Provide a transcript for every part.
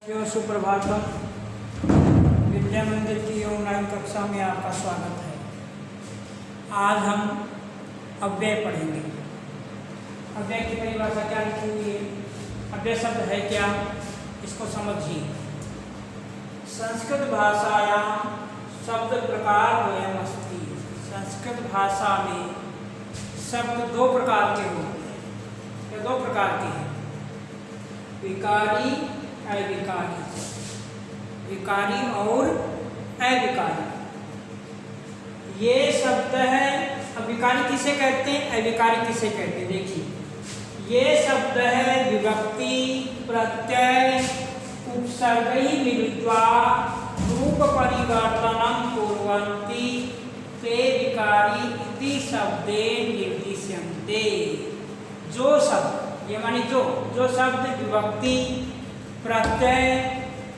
क्यों सुप्रभातम। विद्या मंदिर की ऑनलाइन कक्षा में आपका स्वागत है। आज हम अव्यय पढ़ेंगे। अव्यय की परिभाषा क्या लिखी हुई है? अव्यय शब्द है क्या, इसको समझिए। संस्कृत भाषायां शब्द प्रकार द्वयमस्ति। संस्कृत भाषा में शब्द दो प्रकार के होते हैं। ये दो प्रकार के हैं, विकारी अविकारी। विकारी और अविकारी ये शब्द है। अब विकारी किसे कहते हैं, अविकारी किसे कहते हैं? देखिए, ये शब्द है विभक्ति प्रत्यय उपसर्गैः मिलित्वा रूप परिवर्तनं कुर्वन्ति ते विकारी इति शब्दे निर्दिश्यन्ते। जो शब्द, ये मानी जो शब्द विभक्ति प्रत्यय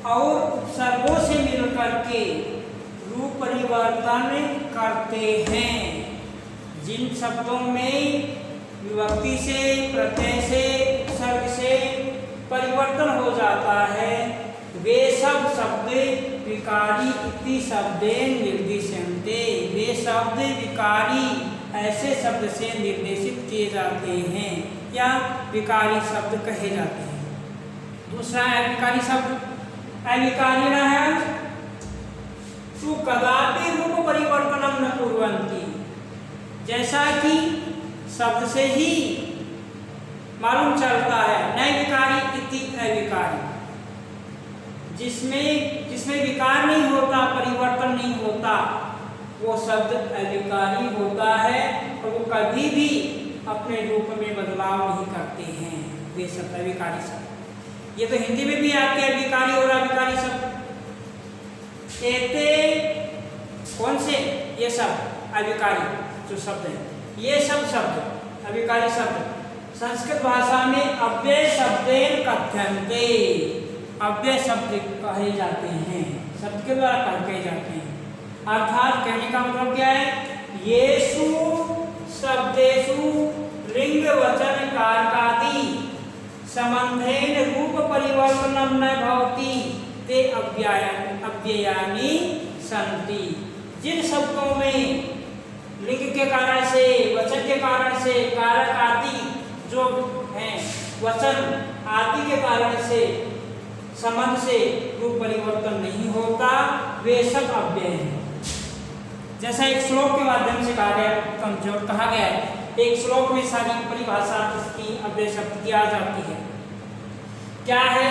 और उपसर्गों से मिलकर के रूप परिवर्तन करते हैं, जिन शब्दों में विभक्ति से प्रत्यय से उपसर्ग से परिवर्तन हो जाता है, वे सब शब्द विकारी इति शब्दे निर्दिश्यन्ते। वे शब्द विकारी ऐसे शब्द से निर्देशित किए जाते हैं या विकारी शब्द कहे जाते हैं। दूसरा अविकारी शब्द, अविकारी है तू कदापि रूप परिवर्तनम न कुर्वन्ति। जैसा कि शब्द से ही मालूम चलता है, न विकारी इति अविकारी, जिसमें विकार नहीं होता, परिवर्तन नहीं होता, वो शब्द अविकारी होता है और वो कभी भी अपने रूप में बदलाव नहीं करते हैं। वे शब्द अविकारी शब्द। ये तो हिंदी में भी आपके अविकारी और अविकारी शब्द एते कौन से, ये सब अविकारी जो शब्द है, ये सब शब्द अविकारी शब्द संस्कृत भाषा में अव्यय शब्देन कथ्यन्ते। अव्यय शब्द कहे जाते हैं, शब्द के द्वारा कहे जाते हैं। अर्थात कहने का मतलब क्या है, येषु शब्देषु लिंग वचन कारकादि संबंधेन रूप परिवर्तनम न भवति ते अव्ययानि सन्ति। जिन शब्दों में लिंग के कारण से, वचन के कारण से, कारक आदि जो हैं, वचन आदि के कारण से, संबंध से रूप परिवर्तन नहीं होता, वे सब अव्यय हैं। जैसा एक श्लोक के माध्यम से कहा गया है, एक श्लोक में सारी परिभाषा इसकी अव्यय शब्द की आ जाती है। क्या है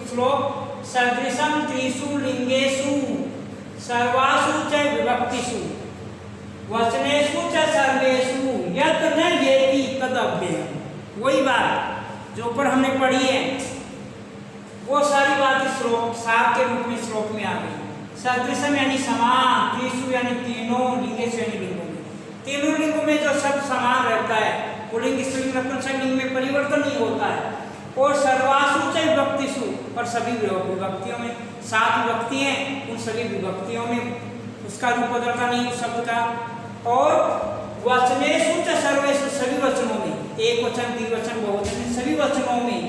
श्लोक? सदृशम त्रिषु लिंगेषु सर्वासु च विभक्तिषु वचनेषु च सर्वेषु यत् न येति तद अव्ययम्। वही बात जो ऊपर हमने पढ़ी है, वो सारी बात इस श्लोक सार के रूप में श्लोक में आ गई। सदृशम यानी समान, त्रिषु यानी तीनों, लिंगेषु यानी लिंगों में, तीनों लिंगों में जो सब समान रहता है, पुल्लिंग स्त्रीलिंग नपुंसक लिंग में परिवर्तन नहीं होता है। और सर्वासु च विभक्तिषु, और सभी विभक्तियों में, 7 विभक्ति हैं, उन सभी विभक्तियों में उसका रूप बदलता नहीं उस शब्द का। और वचनेषु च सर्वेषु, सभी वचनों में, एक वचन, द्विवचन, बहुवचन, सभी वचनों में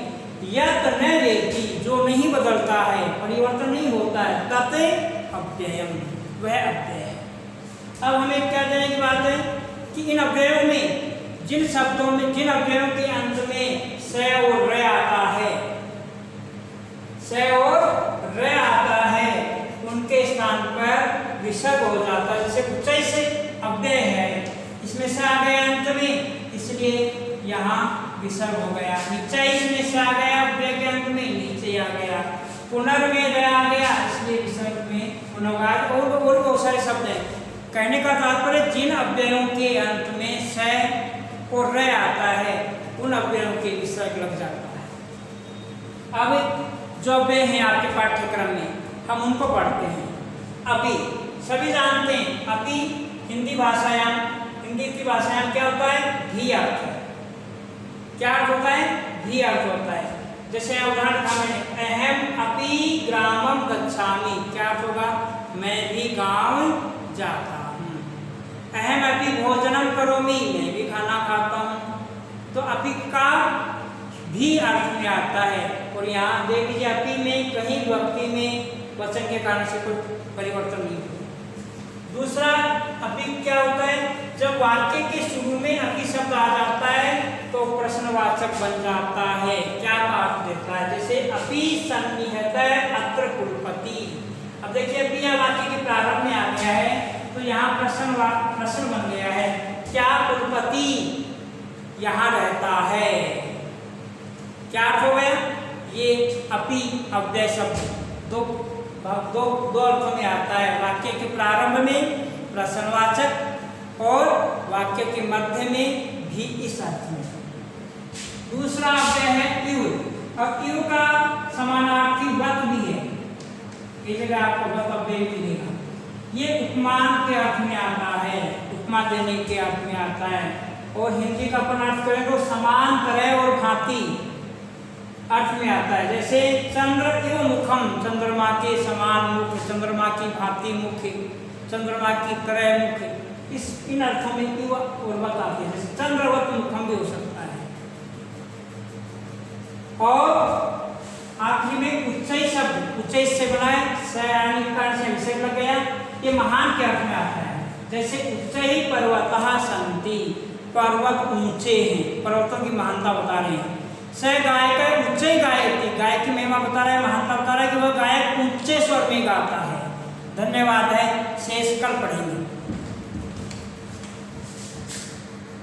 यत् न वेति, जो नहीं बदलता है, परिवर्तन नहीं होता है, तत् अव्ययम्, वह अव्यय है। अब हमें क्या जानने की बात है कि इन अव्ययों में, जिन शब्दों में, जिन अव्ययों के अंत में स और र आता है, स और र आता है, उनके स्थान पर विसर्ग हो जाता है। जैसे उच्चय से अव्यय है, इसमें से आ गया अंत में, इसलिए यहाँ विसर्ग हो गया। निचय इसमें से आ गया, अव्यय के अंत में नीचे आ गया। पुनर्मेय र आ गया, इसलिए विसर्ग में पुनर्गात। और बहुत सारे शब्द हैं। कहने का तात्पर्य, जिन अव्ययों के अंत में स और र आता है, उन अव्ययों के विसर्ग लग जाता है। अब जो अव्यय हैं आपके पाठ्यक्रम में, हम उनको पढ़ते हैं। अभी सभी जानते हैं, अभी हिंदी भाषायां, हिंदी की भाषायां क्या होता है? भी अर्थ है। क्या अर्थ होता है? भी अर्थ होता है। जैसे उदाहरण था मैंने, अहम अपि ग्रामम गच्छामि, क्या अर्थ होगा? मैं भी गांव जाता हूँ। अहम अपि भोजनम करोमि, मैं भी खाना खाता हूँ। तो अपि का भी अर्थ में आता है। और यहाँ देख लीजिए अपी में कहीं विभक्ति में वचन के कारण से कोई परिवर्तन नहीं होता। दूसरा अपी क्या होता है, जब वाक्य के शुरू में अपी शब्द आ जाता है तो प्रश्नवाचक बन जाता है, क्या का अर्थ देता है। जैसे अपी सन्निहितः अत्र कुलपति। अब देखिए अपी यह वाक्य के प्रारंभ में आ गया है तो यहाँ प्रश्न बन गया है, क्या कुलपति यहाँ रहता है। क्या अर्थ हो गया, ये अपी अव्यय शब्द दो अर्थों में आता है। वाक्य के प्रारंभ में प्रश्नवाचक और वाक्य के मध्य में भी इस अर्थ में। दूसरा अव्यय है इव। अब इव का समानार्थी वत भी है, इस जगह आपको वत अव्यय मिलेगा। ये उपमान के अर्थ में आता है, उपमा देने के अर्थ में आता है। और हिंदी का अपन अर्थ करें तो समान, तरह और भांति अर्थ में आता है। जैसे चंद्र एव मुखम, चंद्रमा के समान मुख, चंद्रमा की भांति मुख, चंद्रमा की तरह मुख, इस इन अर्थों में इव और वत आते हैं। जैसे चंद्रवत मुखम भी हो सकता है। और आखिरी में उच्चई शब्द, उच्चई से बनाए कारण से विषय लग गया, ये महान के अर्थ में आता है। जैसे उच्चई पर्वतः सन्ति, पर्वत ऊंचे हैं, पर्वतों की महानता बता रहे हैं। स गायक उच्चई गायक, गायक की महिमा बता रहा है, महानता बता रहा है कि वह गायक ऊंचे स्वर में गाता है। धन्यवाद है, शेष कल पढ़ेंगे।